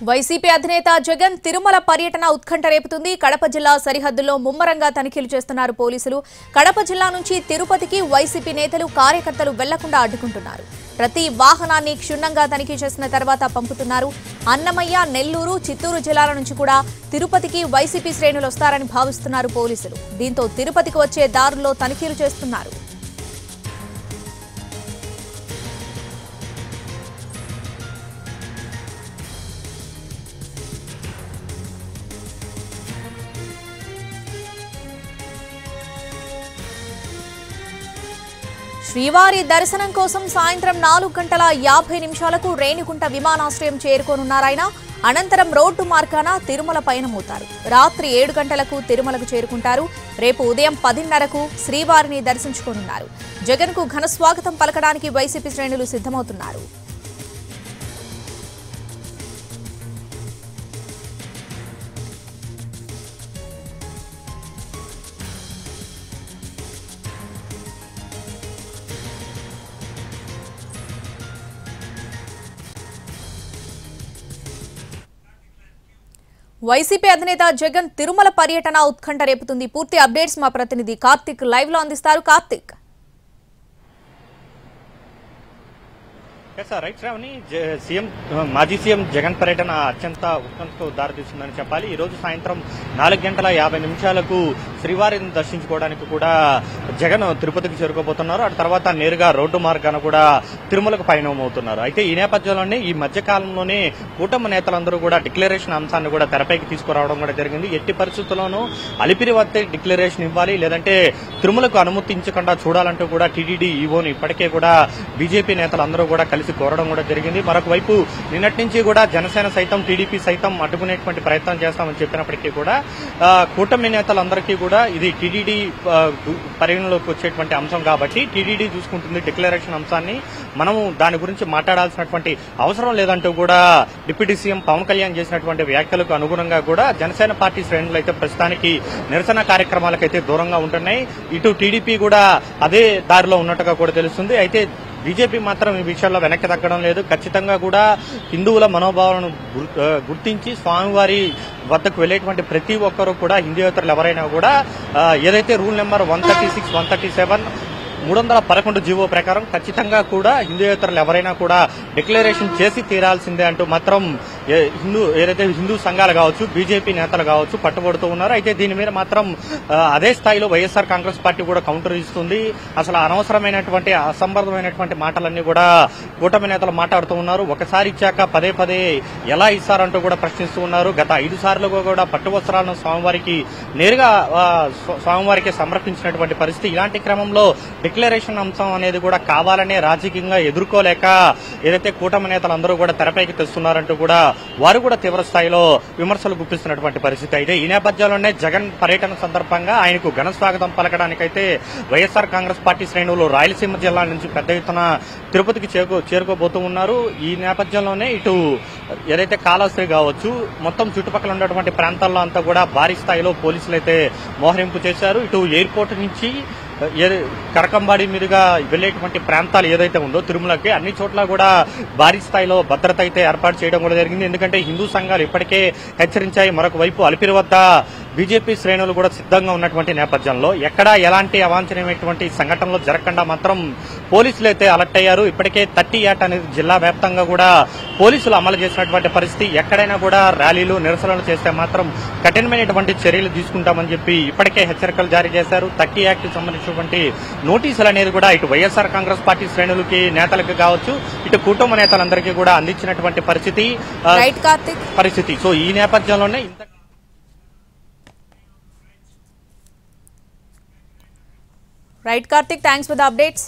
YCP అధినేత జగన్ తిరుమల పర్యటన ఉత్కంఠ రేపుతుంది. కడప జిల్లా సరిహద్దుల్లో ముమ్మరంగా తనిఖీలు చేస్తున్నారు పోలీసులు. కడప జిల్లా నుంచి తిరుపతికి వైసీపీ నేతలు కార్యకర్తలు వెళ్లకుండా అడ్డుకుంటున్నారు. ప్రతి వాహనాన్ని క్షుణ్ణంగా తనిఖీ చేసిన తర్వాత పంపుతున్నారు. అన్నమయ్య, నెల్లూరు, చిత్తూరు జిల్లాల నుంచి కూడా తిరుపతికి వైసీపీ శ్రేణులు వస్తారని భావిస్తున్నారు పోలీసులు. దీంతో తిరుపతికి వచ్చే దారుల్లో తనిఖీలు చేస్తున్నారు. శ్రీవారి దర్శనం కోసం సాయంత్రం 4:50 రేణిగుంట విమానాశ్రయం చేరుకోనున్నారాయన. అనంతరం రోడ్డు మార్గాన తిరుమల పయనమవుతారు. రాత్రి 7 గంటలకు తిరుమలకు చేరుకుంటారు. రేపు ఉదయం 10:30కు శ్రీవారిని దర్శించుకోనున్నారు. జగన్ కు ఘన స్వాగతం పలకడానికి వైసీపీ శ్రేణులు సిద్ధమవుతున్నారు. వైసీపీ అధినేత జగన్ తిరుమల పర్యటన ఉత్కంఠ రేపుతుంది. పూర్తి అప్డేట్స్ మా ప్రతినిధి కార్తిక్ లైవ్ లో అందిస్తారు. కార్తిక్, మాజీ సీఎం జగన్ పర్యటన అత్యంత ఉత్కంఠకు దారితీస్తుందని చెప్పాలి. ఈ రోజు సాయంత్రం 4:50 శ్రీవారిని దర్శించుకోవడానికి కూడా జగన్ తిరుపతికి చేరుకోబోతున్నారు. ఆ తర్వాత నేరుగా రోడ్డు మార్గాన కూడా తిరుమలకు పయనమవుతున్నారు. అయితే ఈ నేపథ్యంలోనే ఈ మధ్య కాలంలోనే కూటమి నేతలందరూ కూడా డిక్లరేషన్ అంశాన్ని కూడా తెరపైకి తీసుకురావడం కూడా జరిగింది. ఎట్టి పరిస్థితుల్లోనూ అలిపిరి వద్ద డిక్లరేషన్ ఇవ్వాలి, లేదంటే తిరుమలకు అనుమతించకుండా చూడాలంటూ కూడా టీటీడీ ఈవోని ఇప్పటికే కూడా బీజేపీ నేతలందరూ కూడా కలిసి కోరడం కూడా జరిగింది. మరొక వైపు నిన్నటి నుంచి కూడా జనసేన సైతం టీడీపీ సైతం అడ్డుకునేటువంటి ప్రయత్నం చేస్తామని చెప్పినప్పటికీ కూడా కూటమి నేతలందరికీ కూడా ఇది టీటీడీ పరిగణలోకి వచ్చేటువంటి అంశం కాబట్టి టీటీడీ చూసుకుంటుంది డిక్లరేషన్ అంశాన్ని, మనము దాని గురించి మాట్లాడాల్సినటువంటి అవసరం లేదంటూ కూడా డిప్యూటీ సీఎం పవన్ కళ్యాణ్ చేసినటువంటి వ్యాఖ్యలకు అనుగుణంగా కూడా జనసేన పార్టీ శ్రేణులు అయితే ప్రస్తుతానికి నిరసన కార్యక్రమాలకైతే దూరంగా ఉంటున్నాయి. ఇటు టీడీపీ కూడా అదే దారిలో ఉన్నట్టుగా కూడా తెలుస్తుంది. అయితే బీజేపీ మాత్రం ఈ విషయాల్లో వెనక్కి తగ్గడం లేదు. ఖచ్చితంగా కూడా హిందువుల మనోభావాలను గుర్తించి స్వామివారి వద్దకు వెళ్లేటువంటి ప్రతి ఒక్కరూ కూడా హిందూయేతరులు ఎవరైనా కూడా ఏదైతే రూల్ నెంబర్ 136, 137, 311 జీవో ప్రకారం ఖచ్చితంగా కూడా హిందూయేతరులు ఎవరైనా కూడా డిక్లరేషన్ చేసి తీరాల్సిందే అంటూ మాత్రం ఏదైతే హిందూ సంఘాలు కావచ్చు, బీజేపీ నేతలు కావచ్చు పట్టుబడుతూ ఉన్నారు. అయితే దీని మీద మాత్రం అదే స్థాయిలో వైఎస్ఆర్ కాంగ్రెస్ పార్టీ కూడా కౌంటర్ ఇస్తుంది. అసలు అనవసరమైనటువంటి అసంబద్ధమైనటువంటి మాటలన్నీ కూడా కూటమి నేతలు మాట్లాడుతూ ఉన్నారు. ఒకసారి ఇచ్చాక పదే పదే ఎలా ఇస్తారంటూ కూడా ప్రశ్నిస్తూ ఉన్నారు. గత 5 సార్లు కూడా పట్టు వస్త్రాలను స్వామివారికి నేరుగా స్వామివారికి సమర్పించినటువంటి పరిస్థితి. ఇలాంటి క్రమంలో డిక్లరేషన్ అంశం అనేది కూడా కావాలనే రాజకీయంగా ఎదుర్కోలేక ఏదైతే కూటమి నేతలందరూ కూడా తెరపైకి తెస్తున్నారంటూ కూడా వారు కూడా తీవ్ర స్థాయిలో విమర్శలు గుప్పిస్తున్నటువంటి పరిస్థితి. అయితే ఈ నేపథ్యంలోనే జగన్ పర్యటన సందర్భంగా ఆయనకు ఘన స్వాగతం పలకడానికైతే వైఎస్ఆర్ కాంగ్రెస్ పార్టీ శ్రేణులు రాయలసీమ జిల్లా నుంచి పెద్ద ఎత్తున తిరుపతికి చేరుకోబోతూ ఉన్నారు. ఈ నేపథ్యంలోనే ఇటు ఏదైతే కాళహస్తి కావచ్చు, మొత్తం చుట్టుపక్కల ఉన్నటువంటి ప్రాంతాల్లో అంతా కూడా భారీ స్థాయిలో పోలీసులు అయితే మోహరింపు చేశారు. ఇటు ఎయిర్పోర్ట్ నుంచి కరకంబాడి మీదుగా వెళ్లేటువంటి ప్రాంతాలు ఏదైతే ఉందో తిరుమలకి అన్ని చోట్ల కూడా భారీ స్థాయిలో భద్రత అయితే ఏర్పాటు చేయడం కూడా జరిగింది. ఎందుకంటే హిందూ సంఘాలు ఇప్పటికే హెచ్చరించాయి. మరొక వైపు అలిపిరి వద్ద బీజేపీ శ్రేణులు కూడా సిద్ధంగా ఉన్నటువంటి నేపథ్యంలో ఎక్కడా ఎలాంటి అవాంఛనీయమైనటువంటి సంఘటనలు జరగకుండా మాత్రం పోలీసులు అయితే అలర్ట్ అయ్యారు. ఇప్పటికే 30 యాక్ట్ అనేది జిల్లా వ్యాప్తంగా కూడా పోలీసులు అమలు చేసినటువంటి పరిస్థితి. ఎక్కడైనా కూడా ర్యాలీలు, నిరసనలు చేస్తే మాత్రం కఠినమైనటువంటి చర్యలు తీసుకుంటామని చెప్పి ఇప్పటికే హెచ్చరికలు జారీ చేశారు. 30 యాక్ట్ సంబంధించినటువంటి నోటీసులు అనేది కూడా ఇటు వైఎస్ఆర్ కాంగ్రెస్ పార్టీ శ్రేణులకి నేతలకు కావచ్చు, ఇటు కుటుంబ నేతలందరికీ కూడా అందించినటువంటి పరిస్థితి. సో ఈ నేపథ్యంలోనే right Karthik, thanks for the updates.